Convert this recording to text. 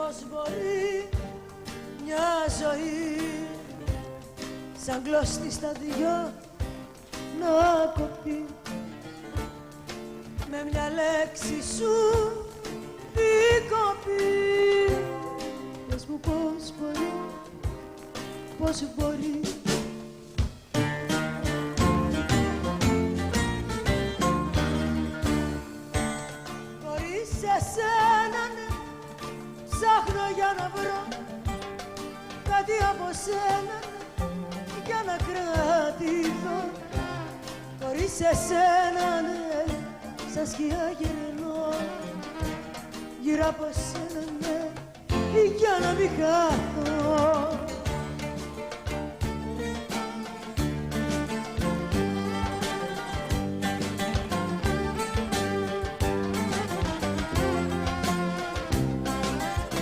Πώς μπορεί μια ζωή σαν γλώστη στα δυο να κοπεί με μια λέξη σου δίκοπη. Πες μου πώς μπορεί, πώς μπορεί. Χωρίς εσένα ναι, ψάχνω για να βρω κάτι από σένα για να κρατηθώ. Χωρίς εσένα ναι, σαν σκιά γυρνώ γύρω από σένα ναι, για να μην χαθώ.